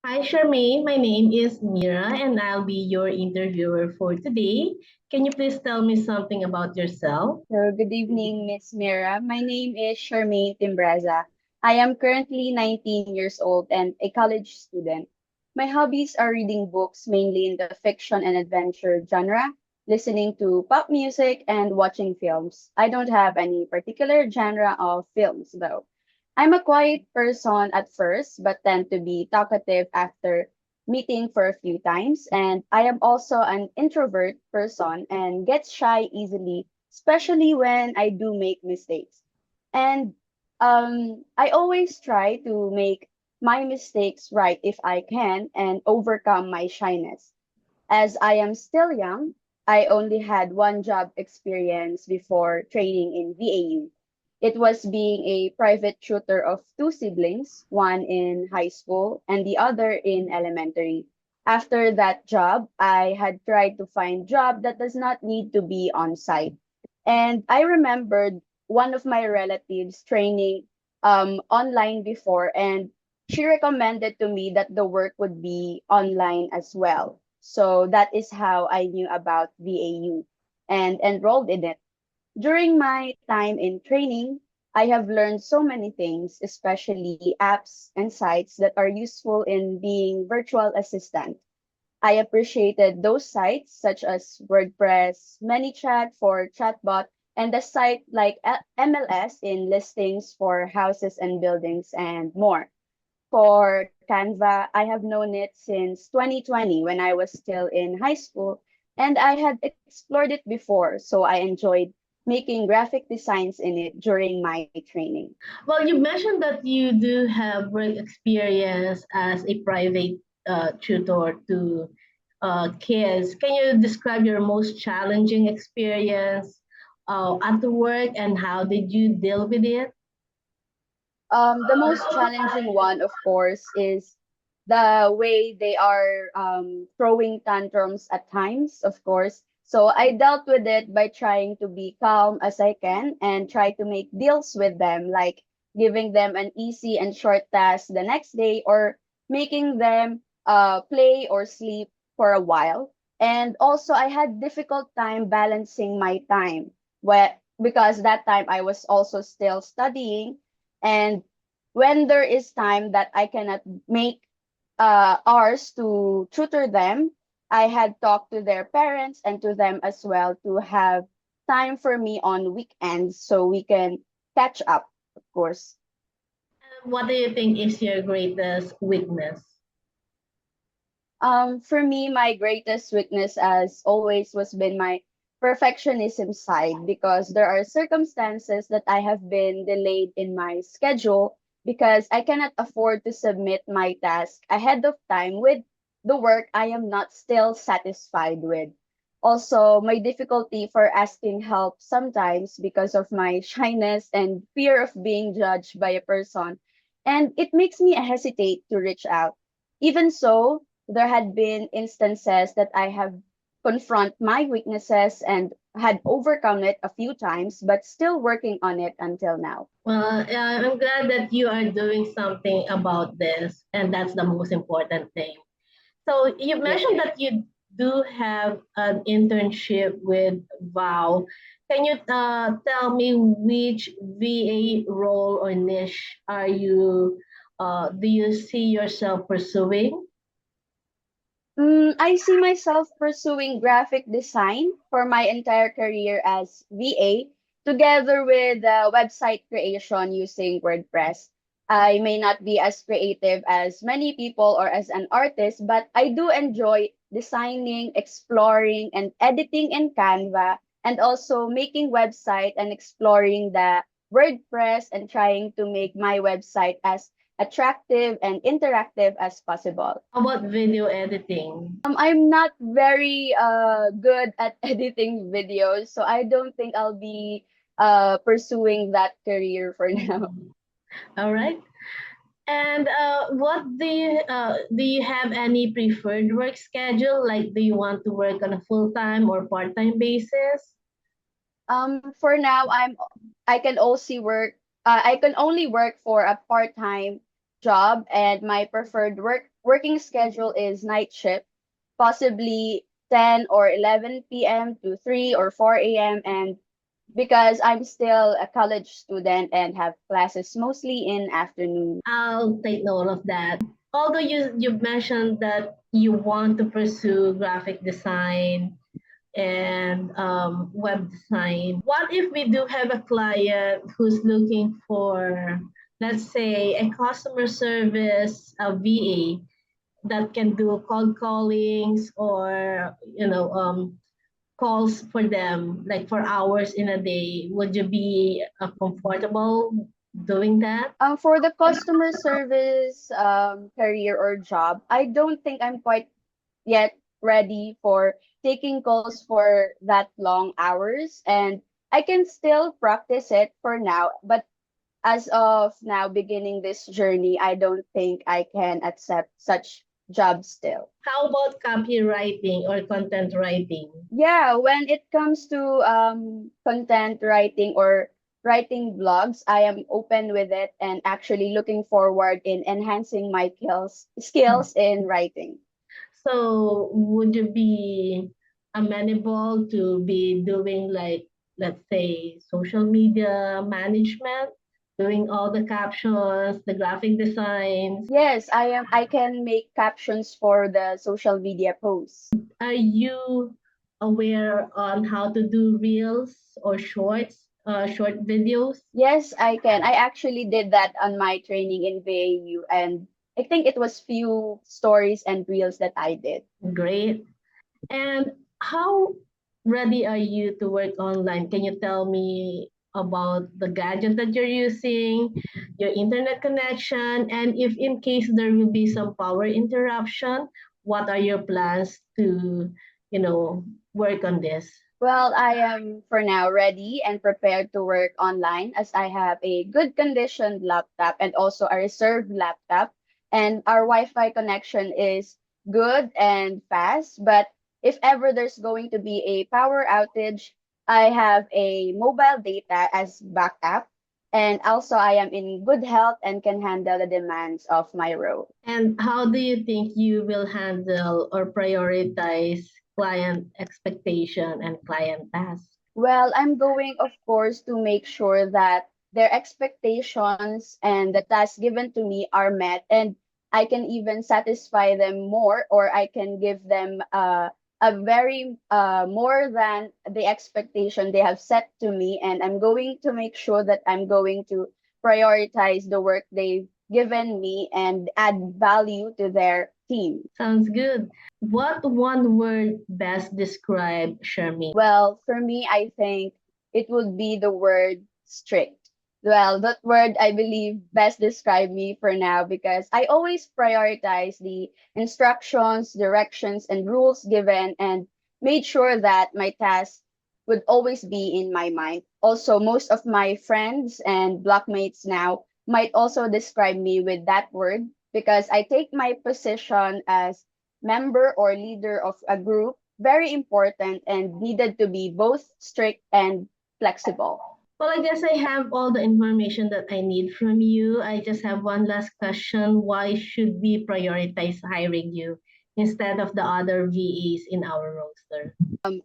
Hi, Charmaine. My name is Mira, and I'll be your interviewer for today. Can you please tell me something about yourself? So, good evening, Miss Mira. My name is Charmaine Timbraza. I am currently 19 years old and a college student. My hobbies are reading books mainly in the fiction and adventure genre, listening to pop music, and watching films. I don't have any particular genre of films, though. I'm a quiet person at first, but tend to be talkative after meeting for a few times. And I am also an introvert person and get shy easily, especially when I do make mistakes. And I always try to make my mistakes right if I can and overcome my shyness. As I am still young, I only had one job experience before training in VAU. It was being a private tutor of two siblings, one in high school and the other in elementary. After that job, I had tried to find job that does not need to be on site. And I remembered one of my relatives training online before, and she recommended to me that the work would be online as well. So that is how I knew about VAU and enrolled in it. During my time in training, I have learned so many things, especially apps and sites that are useful in being virtual assistant. I appreciated those sites such as WordPress, ManyChat for chatbot, and the site like MLS in listings for houses and buildings and more. For Canva, I have known it since 2020 when I was still in high school, and I had explored it before, so I enjoyed making graphic designs in it during my training. Well, you mentioned that you do have work experience as a private tutor to kids. Can you describe your most challenging experience at the work and how did you deal with it? The most challenging one, of course, is the way they are throwing tantrums at times, of course. So I dealt with it by trying to be calm as I can and try to make deals with them, like giving them an easy and short task the next day or making them play or sleep for a while. And also, I had difficult time balancing my time because that time I was also still studying, and when there is time that I cannot make hours to tutor them, I had talked to their parents and to them as well to have time for me on weekends so we can catch up, of course. What do you think is your greatest weakness? For me, my greatest weakness, as always, was been my perfectionism side because there are circumstances that I have been delayed in my schedule because I cannot afford to submit my task ahead of time with the work I am not still satisfied with. Also, my difficulty for asking help sometimes because of my shyness and fear of being judged by a person, and it makes me hesitate to reach out. Even so, there had been instances that I have confront my weaknesses and had overcome it a few times, but still working on it until now. Well, I'm glad that you are doing something about this, and that's the most important thing. So you Yep. mentioned that you do have an internship with VOW. Can you tell me which VA role or niche are you do you see yourself pursuing? I see myself pursuing graphic design for my entire career as VA, together with website creation using WordPress. I may not be as creative as many people or as an artist, but I do enjoy designing, exploring, and editing in Canva, and also making website and exploring the WordPress and trying to make my website as attractive and interactive as possible. How about video editing? I'm not very good at editing videos, so I don't think I'll be pursuing that career for now. All right. And what do you have any preferred work schedule? Like, do you want to work on a full time or part time basis? For now, I can also work. I can only work for a part-time job, and my preferred work working schedule is night shift, possibly 10 or 11 p.m. to 3 or 4 a.m. And because I'm still a college student and have classes mostly in afternoon. I'll take note of that. Although you mentioned that you want to pursue graphic design and web design, what if we do have a client who's looking for, let's say, a customer service, a VA that can do cold callings or calls for them like for hours in a day? Would you be comfortable doing that? For the customer service career or job, I don't think I'm quite yet ready for taking calls for that long hours, and I can still practice it for now, but as of now beginning this journey, I don't think I can accept such jobs still. How about copywriting or content writing? Yeah, when it comes to content writing or writing blogs, I am open with it and actually looking forward in enhancing my skills in writing. So would you be amenable to be doing like, let's say, social media management, doing all the captions, the graphic designs? Yes, I am. I can make captions for the social media posts. Are you aware on how to do reels or short videos? Yes, I can. I actually did that on my training in VAU, and I think it was few stories and reels that I did. Great. And how ready are you to work online? Can you tell me about the gadget that you're using, your internet connection, and if in case there will be some power interruption, what are your plans to, you know, work on this? Well, I am for now ready and prepared to work online as I have a good conditioned laptop and also a reserved laptop. And our Wi-Fi connection is good and fast. But if ever there's going to be a power outage, I have a mobile data as backup. And also, I am in good health and can handle the demands of my role. And how do you think you will handle or prioritize client expectation and client tasks? Well, I'm going, of course, to make sure that their expectations and the tasks given to me are met, and I can even satisfy them more, or I can give them a very more than the expectation they have set to me. And I'm going to make sure that I'm going to prioritize the work they've given me and add value to their team. Sounds good. What one word best describe Shermy? Well, for me, I think it would be the word strict. Well, that word I believe best describe me for now because I always prioritize the instructions, directions, and rules given and made sure that my task would always be in my mind. Also, most of my friends and blockmates now might also describe me with that word because I take my position as member or leader of a group very important and needed to be both strict and flexible. Well, I guess I have all the information that I need from you. I just have one last question. Why should we prioritize hiring you instead of the other VEs in our roster?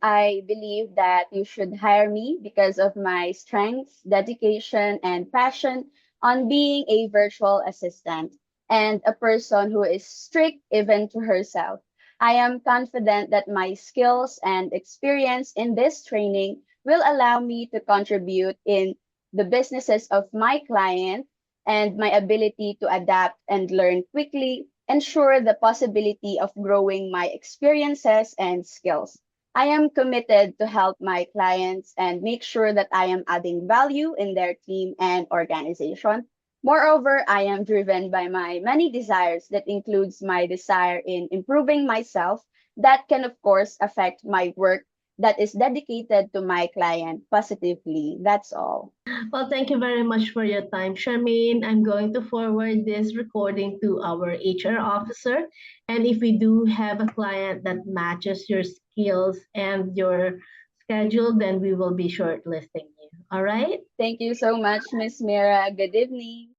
I believe that you should hire me because of my strengths, dedication, and passion on being a virtual assistant and a person who is strict even to herself. I am confident that my skills and experience in this training will allow me to contribute in the businesses of my client and my ability to adapt and learn quickly ensure the possibility of growing my experiences and skills. I am committed to help my clients and make sure that I am adding value in their team and organization. Moreover, I am driven by my many desires that includes my desire in improving myself that can of course affect my work that is dedicated to my client positively. That's all. Well, thank you very much for your time, Charmaine. I'm going to forward this recording to our HR officer. And if we do have a client that matches your skills and your schedule, then we will be shortlisting you. All right? Thank you so much, Miss Mira. Good evening.